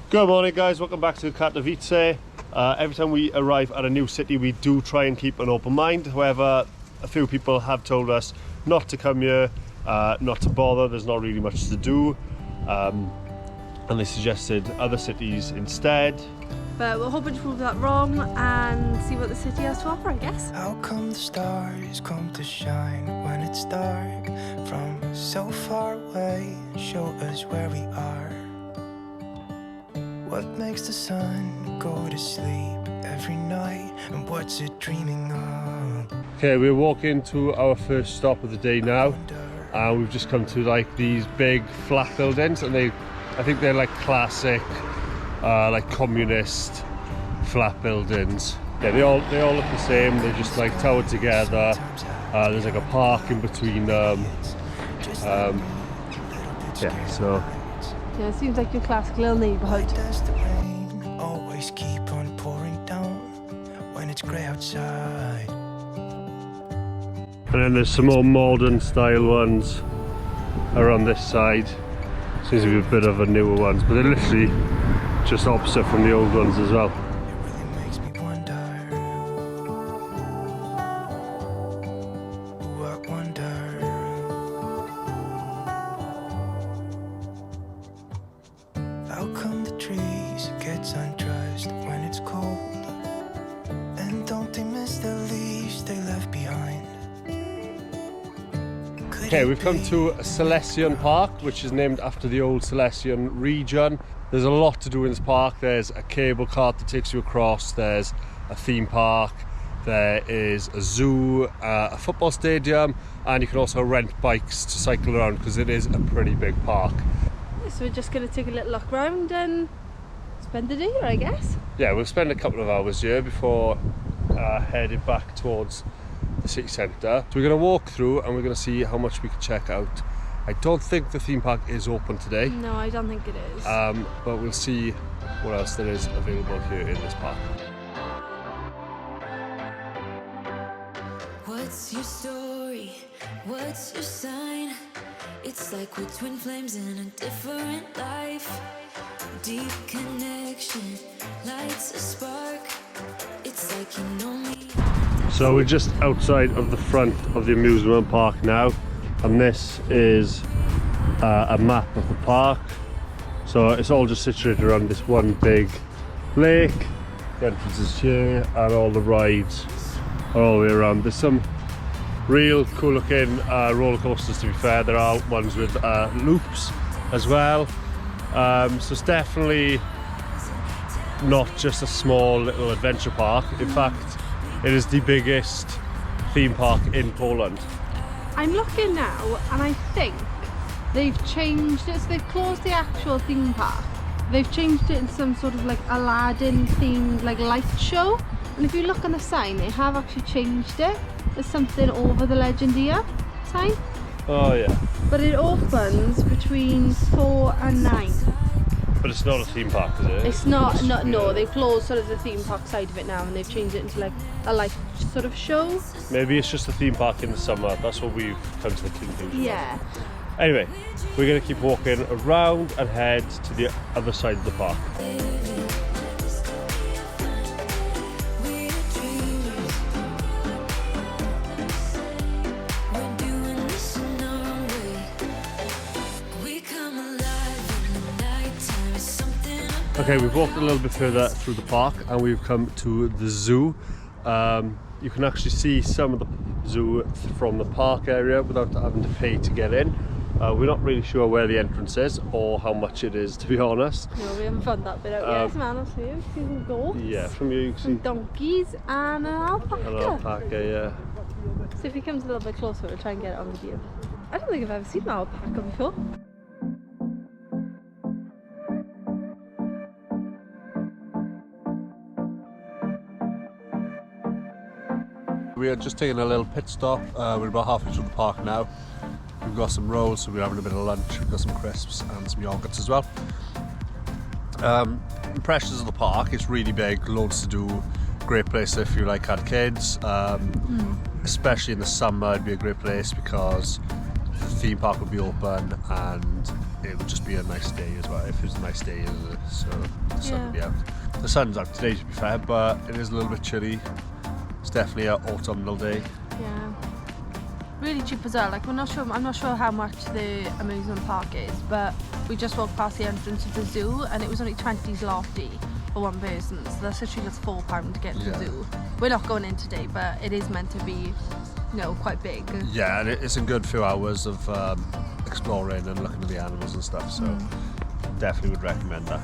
Good morning guys, welcome back to Katowice. Every time we arrive at a new city we do try and keep an open mind. However, a few people have told us not to come here, not to bother, there's not really much to do, and they suggested other cities instead. But we're hoping to prove that wrong and see what the city has to offer, I guess. How come the stars come to shine when it's dark from so far away and show us where we are? What makes the sun go to sleep every night, and what's it dreaming of? Okay, we're walking to our first stop of the day now, and we've just come to like these big flat buildings, and I think they're like classic like communist flat buildings. Yeah, they all look the same, they're just like towered together. There's like a park in between them. Yeah, it seems like your classic little neighbourhood. Why does the rain always keep on pouring down when it's grey outside? And then there's some more modern style ones around this side. Seems to be a bit of a newer ones, but they're literally just opposite from the old ones as well. It really makes me wonder. Ooh, I wonder. How come the trees gets undressed when it's cold? And don't they miss the leaves they left behind? Okay, we've come to Celestion Park, which is named after the old Celestion region. There's a lot to do in this park. There's a cable cart that takes you across, there's a theme park, there is a zoo, a football stadium, and you can also rent bikes to cycle around because it is a pretty big park. So we're just going to take a little look around and spend the day here, I guess. Yeah, we'll spend a couple of hours here before heading back towards the city centre. So we're going to walk through and we're going to see how much we can check out. I don't think the theme park is open today. No, I don't think it is. But we'll see what else there is available here in this park. What's your story? What's your sign? It's like we're twin flames in a different life. Deep connection lights a spark. It's like you know me. So we're just outside of the front of the amusement park now, and this is a map of the park. So it's all just situated around this one big lake. The entrance is here and all the rides are all the way around. There's some real cool looking roller coasters, to be fair. There are ones with loops as well. So it's definitely not just a small little adventure park. In fact, it is the biggest theme park in Poland. I'm looking now and I think they've changed it, so they've closed the actual theme park. They've changed it into some sort of like Aladdin themed like light show. And if you look on the sign, they have actually changed it. There's something over the Legend here sign. Oh yeah. But it opens between 4 and 9. But it's not a theme park, is it? It's not, no, they've closed sort of the theme park side of it now and they've changed it into like a light sort of show. Maybe it's just a theme park in the summer. That's what we've come to the conclusion. Yeah. Anyway, we're going to keep walking around and head to the other side of the park. Okay, we've walked a little bit further through the park and we've come to the zoo. You can actually see some of the zoo from the park area without having to pay to get in. We're not really sure where the entrance is or how much it is, to be honest. No, we haven't found that bit out yet, man. I'll see you can go. Yeah, from here you can see some donkeys and an alpaca. an alpaca, yeah. So if he comes a little bit closer, we'll try and get it on video. I don't think I've ever seen an alpaca before. We are just taking a little pit stop. We're about halfway through the park now. We've got some rolls, so we're having a bit of lunch. We've got some crisps and some yogurts as well. Impressions of the park, it's really big, loads to do. Great place if you like had kids. Especially in the summer, it'd be a great place because the theme park would be open and it would just be a nice day as well, if it was a nice day. So really out. The sun's out today, to be fair, but it is a little bit chilly. It's definitely an autumnal day. Yeah. Really cheap as well. Like I'm not sure how much the amusement park is, but we just walked past the entrance of the zoo and it was only 20 zloty for one person. So that's literally just £4 to get into the zoo. We're not going in today, but it is meant to be, quite big. Yeah, and it's a good few hours of exploring and looking at the animals and stuff, so definitely would recommend that.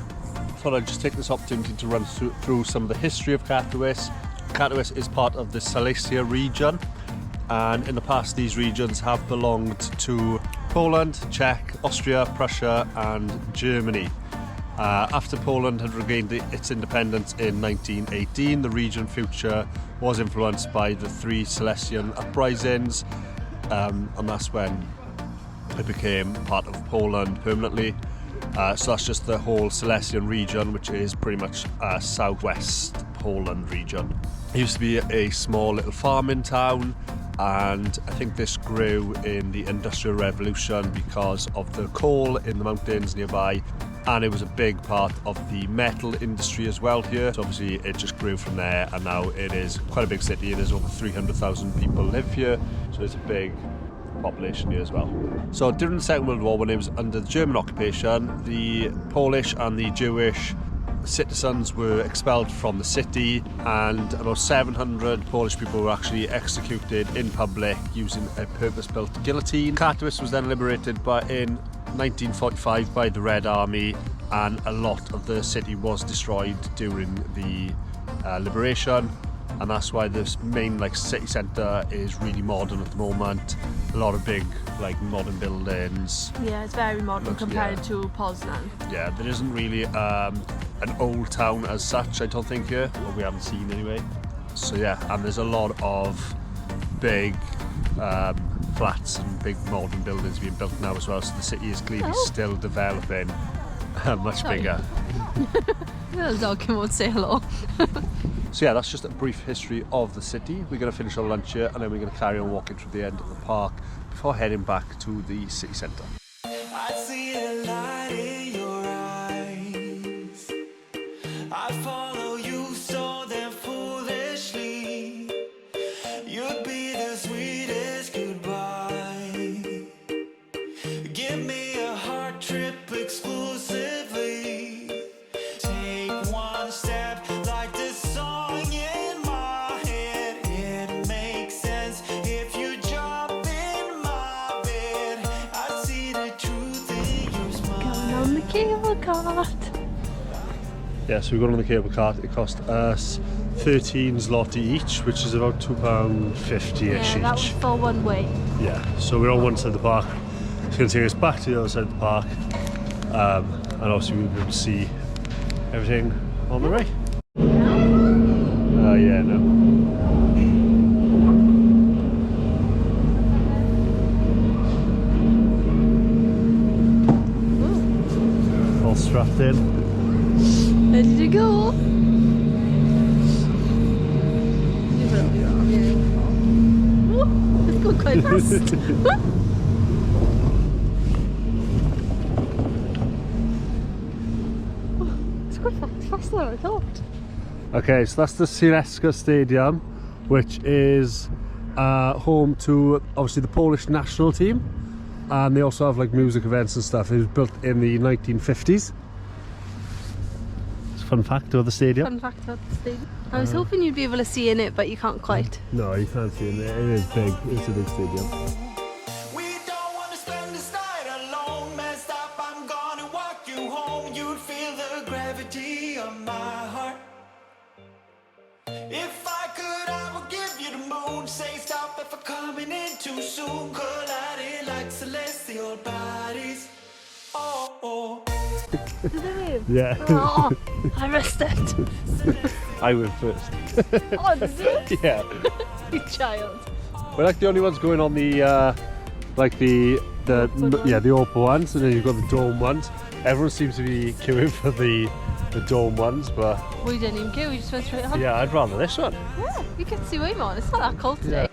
Thought I'd just take this opportunity to run through some of the history of Katowice. Katowice is part of the Silesia region, and in the past these regions have belonged to Poland, Czech, Austria, Prussia and Germany. After Poland had regained its independence in 1918, the region future was influenced by the three Celestion uprisings, and that's when it became part of Poland permanently. So that's just the whole Celestion region, which is pretty much southwest Poland region. It used to be a small little farming town, and I think this grew in the Industrial Revolution because of the coal in the mountains nearby, and it was a big part of the metal industry as well here. So obviously it just grew from there, and now it is quite a big city. There's over 300,000 people live here, so it's a big population here as well. So during the Second World War, when it was under the German occupation, the Polish and the Jewish citizens were expelled from the city, and about 700 Polish people were actually executed in public using a purpose-built guillotine. Katowice was then liberated in 1945 by the Red Army, and a lot of the city was destroyed during the liberation, and that's why this main city centre is really modern at the moment. A lot of big modern buildings. Yeah, it's very modern compared to Poznan. Yeah, there isn't really an old town as such, I don't think, here, or we haven't seen anyway. So yeah, and there's a lot of big flats and big modern buildings being built now as well, so the city is clearly still developing much bigger. The dog came out to say hello. So yeah, that's just a brief history of the city. We're going to finish our lunch here, and then we're going to carry on walking through the end of the park before heading back to the city centre. I see a light in your eyes. I follow you so damn foolishly. You'd be the sweetest goodbye. Give me a heart trip exclusively. Take one step like this song in my head. It makes sense if you jump in my bed. I see the truth in your smile. Going on the cable cart. Yeah, so we're going on the cable cart. It cost us 13 zloty each, which is about £2.50-ish Yeah, that was each. for one way. Yeah, so we're on one side of the park. It's going to take us back to the other side of the park, and obviously we'll be able to see everything on the way. Yeah, no. All strapped in. Ready to go? It's going quite fast. It's quite faster than I thought. Okay, so that's the Censor Stadium, which is home to obviously the Polish national team, and they also have music events and stuff. It was built in the 1950s. It's a fun fact about the stadium. Fun fact about the stadium. I was hoping you'd be able to see in it, but you can't quite. No, you can't see it. It is big. It's a big stadium. We don't want to spend this night alone. Messed up, I'm gonna walk you home. You'd feel the gravity of my heart. If I could, I would give you the moon. Say stop if I'm coming in too soon. Colliding like celestial bodies. Oh, oh. Did they move? Yeah. Oh, I missed it. I went first. Oh, did you? Yeah. You child. We're the only ones going on the the open ones, and then you've got the dome ones. Everyone seems to be queuing for the dome ones, but We didn't even queue, we just went straight on. yeah, I'd rather this one. Yeah, you can see way more. It's not that cold today.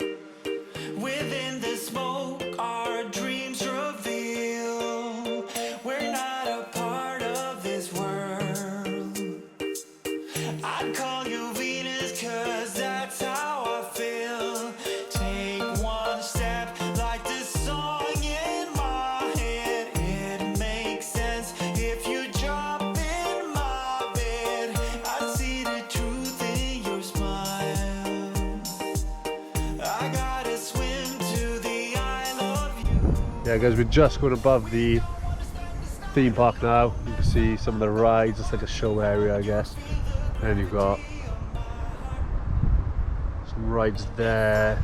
Within the smoke, our dreams reveal. We're not a part of this world. Yeah guys, we're just going above the theme park now. You can see some of the rides. It's like a show area, I guess. And you've got some rides there.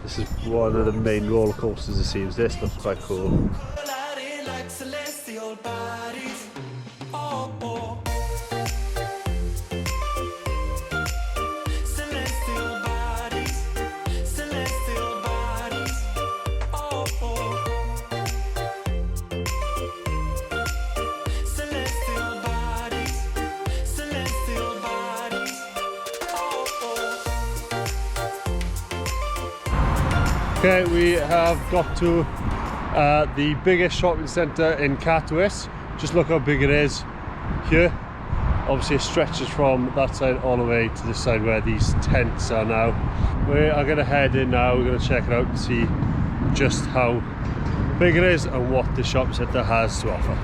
This is one of the main roller coasters it seems. This looks quite cool. Lighting like celestial bodies. Oh, oh. Celestial bodies. Celestial bodies. Oh, oh. Celestial bodies. Celestial bodies. Oh, oh. Okay, we have got to the biggest shopping centre in Katowice. Just look how big it is here. Obviously it stretches from that side all the way to this side where these tents are now. We are going to head in now. We're going to check it out and see just how big it is and what the shopping centre has to offer.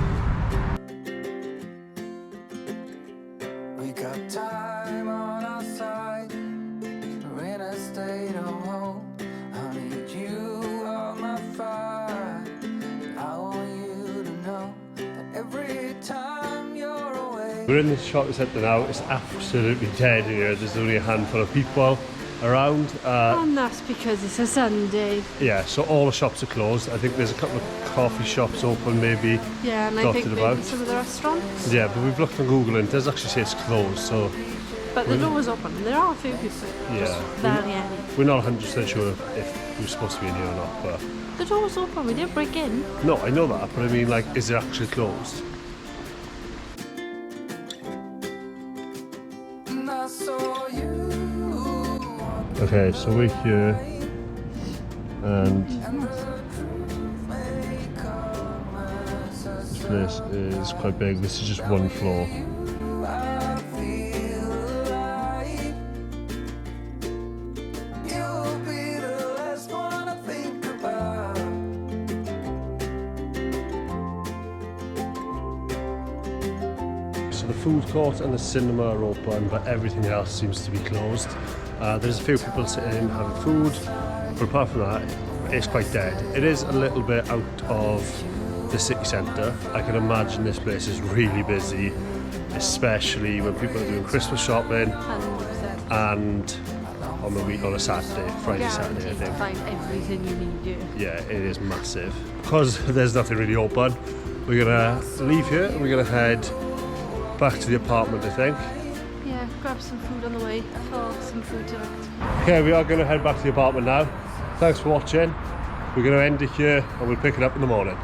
We got time on our side. We're in a state of hope. I need you on my fire. I want you to know that every time you're away. We're in the shopping centre now. It's absolutely dead here. There's only a handful of people around. And that's because it's a Sunday. Yeah, so all the shops are closed. I think there's a couple of coffee shops open maybe. Yeah, and I dotted think about. maybe some of the restaurants. Yeah, but we've looked on Google and it does actually say it's closed, so But the door was open. There are a few people. yeah. Just barely any. We're not 100% sure if we're supposed to be in here or not, but The door was open. We didn't break in. no, I know that, but I mean, like, is it actually closed? And I saw you. Okay, so we're here, and this place is quite big. This is just one floor. I feel alive. You'll be the last one I think about. So the food court and the cinema are open, but everything else seems to be closed. There's a few people sitting having food, but apart from that, it's quite dead. It is a little bit out of the city centre. I can imagine this place is really busy, especially when people are doing Christmas shopping 100%. and on the week on a Saturday, Friday, Saturday, I Guaranteed to think. find everything you need here. Yeah, it is massive. Because there's nothing really open, we're gonna leave here and we're gonna head back to the apartment, I think. Yeah, grab some food on the way for some food tonight. Okay, we are going to head back to the apartment now. Thanks for watching. We're going to end it here and we'll pick it up in the morning.